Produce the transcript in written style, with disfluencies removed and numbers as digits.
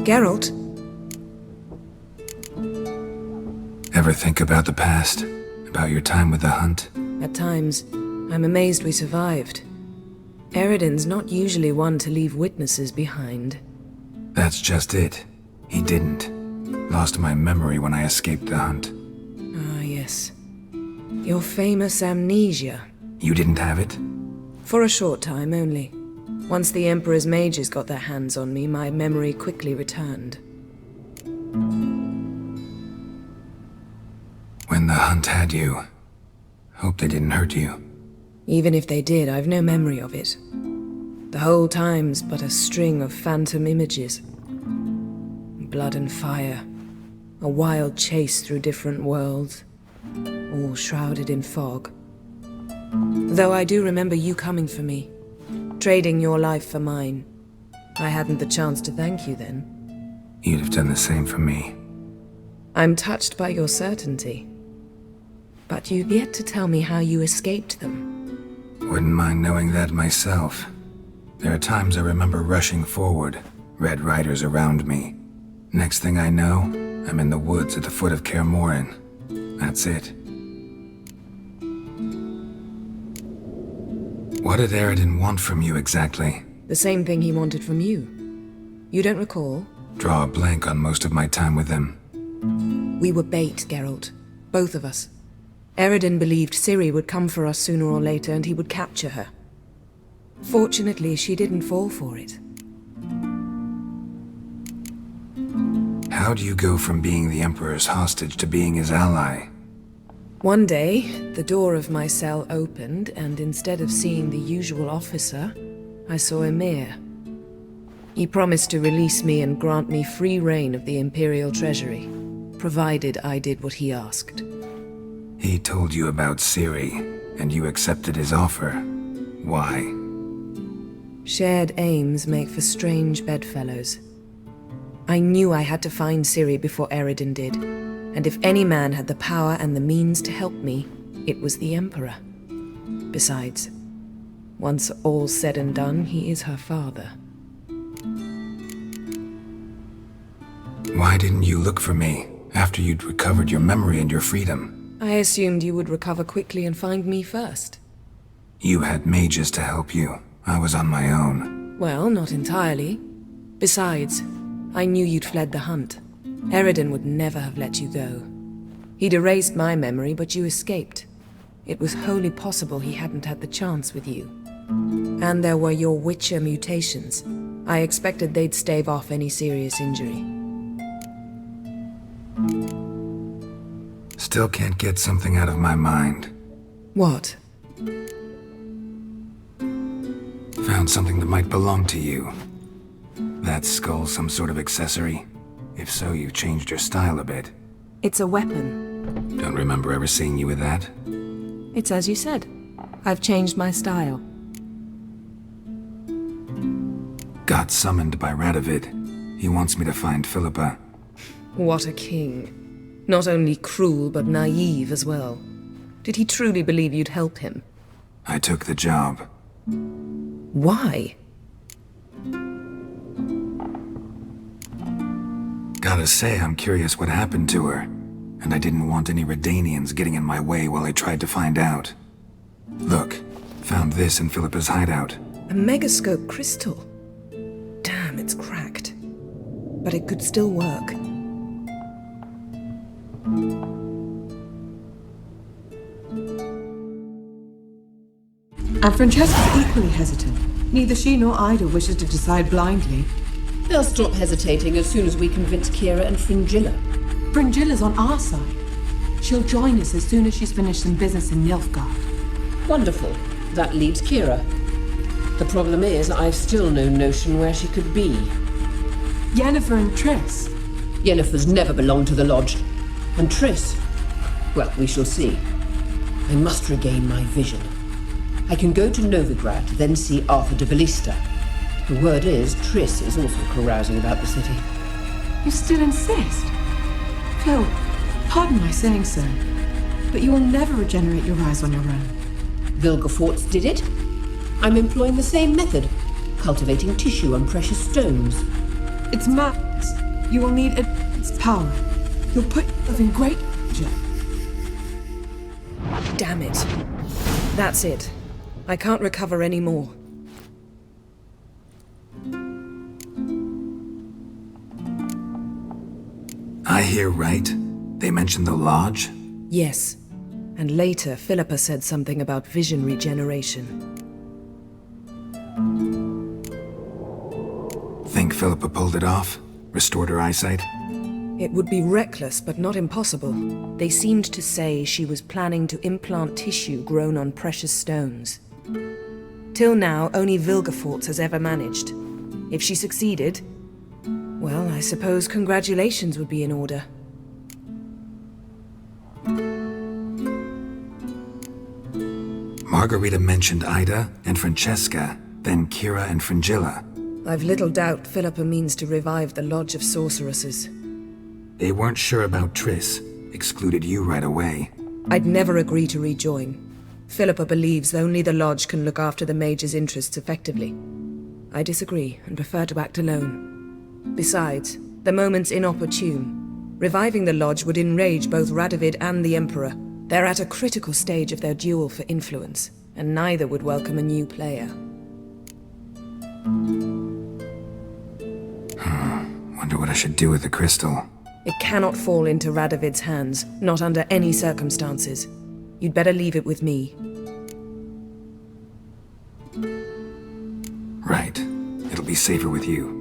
Geralt? Ever think about the past? About your time with the Hunt? At times, I'm amazed we survived. Eredin's not usually one to leave witnesses behind. That's just it. He didn't. Lost my memory when I escaped the Hunt. Ah, yes. Your famous amnesia. You didn't have it? For a short time only. Once the Emperor's mages got their hands on me, my memory quickly returned. When the Hunt had you, hope they didn't hurt you. Even if they did, I've no memory of it. The whole time's but a string of phantom images. Blood and fire. A wild chase through different worlds. All shrouded in fog. Though I do remember you coming for me. Trading your life for mine. I hadn't the chance to thank you then. You'd have done the same for me. I'm touched by your certainty. But you've yet to tell me how you escaped them. Wouldn't mind knowing that myself. There are times I remember rushing forward, Red Riders around me. Next thing I know, I'm in the woods at the foot of Kaer Morhen. That's it. What did Eredin want from you exactly? The same thing he wanted from you. You don't recall? Draw a blank on most of my time with him. We were bait, Geralt. Both of us. Eredin believed Ciri would come for us sooner or later and he would capture her. Fortunately, she didn't fall for it. How do you go from being the Emperor's hostage to being his ally? One day, the door of my cell opened, and instead of seeing the usual officer, I saw Emir. He promised to release me and grant me free reign of the Imperial Treasury, provided I did what he asked. He told you about Ciri, and you accepted his offer. Why? Shared aims make for strange bedfellows. I knew I had to find Ciri before Eredin did, and if any man had the power and the means to help me, it was the Emperor. Besides, once all's said and done, he is her father. Why didn't you look for me, after you'd recovered your memory and your freedom? I assumed you would recover quickly and find me first. You had mages to help you. I was on my own. Well, not entirely. Besides, I knew you'd fled the Hunt. Eredin would never have let you go. He'd erased my memory, but you escaped. It was wholly possible he hadn't had the chance with you. And there were your Witcher mutations. I expected they'd stave off any serious injury. Still can't get something out of my mind. What? Found something that might belong to you. That skull some sort of accessory? If so, you've changed your style a bit. It's a weapon. Don't remember ever seeing you with that. It's as you said. I've changed my style. Got summoned by Radovid. He wants me to find Philippa. What a king. Not only cruel, but naive as well. Did he truly believe you'd help him? I took the job. Why? Gotta say, I'm curious what happened to her. And I didn't want any Redanians getting in my way while I tried to find out. Look, found this in Philippa's hideout. A megascope crystal. Damn, it's cracked. But it could still work. And Francesca's equally hesitant. Neither she nor Ida wishes to decide blindly. They'll stop hesitating as soon as we convince Kira and Fringilla. Fringilla's on our side. She'll join us as soon as she's finished some business in Nilfgaard. Wonderful. That leaves Kira. The problem is, I've still no notion where she could be. Yennefer and Triss. Yennefer's never belonged to the Lodge. And Triss, well, we shall see. I must regain my vision. I can go to Novigrad, then see Arthur de Valista. The word is, Triss is also carousing about the city. You still insist? Phil, pardon my saying so, but you will never regenerate your eyes on your own. Vilgefortz did it. I'm employing the same method. cultivating tissue and precious stones. It's madness. You will need its power. You'll put yourself in great danger. Damn it. That's it. I can't recover any more. I hear right? They mentioned the lodge? Yes. And later, Philippa said something about vision regeneration. Think Philippa pulled it off? Restored her eyesight? It would be reckless, but not impossible. They seemed to say she was planning to implant tissue grown on precious stones. Till now, only Vilgefortz has ever managed. If she succeeded, well, I suppose congratulations would be in order. Margarita mentioned Ida and Francesca, then Kira and Fringilla. I've little doubt Philippa means to revive the Lodge of Sorceresses. They weren't sure about Triss, excluded you right away. I'd never agree to rejoin. Philippa believes only the Lodge can look after the Mage's interests effectively. I disagree and prefer to act alone. Besides, the moment's inopportune. Reviving the Lodge would enrage both Radovid and the Emperor. They're at a critical stage of their duel for influence, and neither would welcome a new player. Wonder what I should do with the crystal. It cannot fall into Radovid's hands, not under any circumstances. You'd better leave it with me. Right. It'll be safer with you.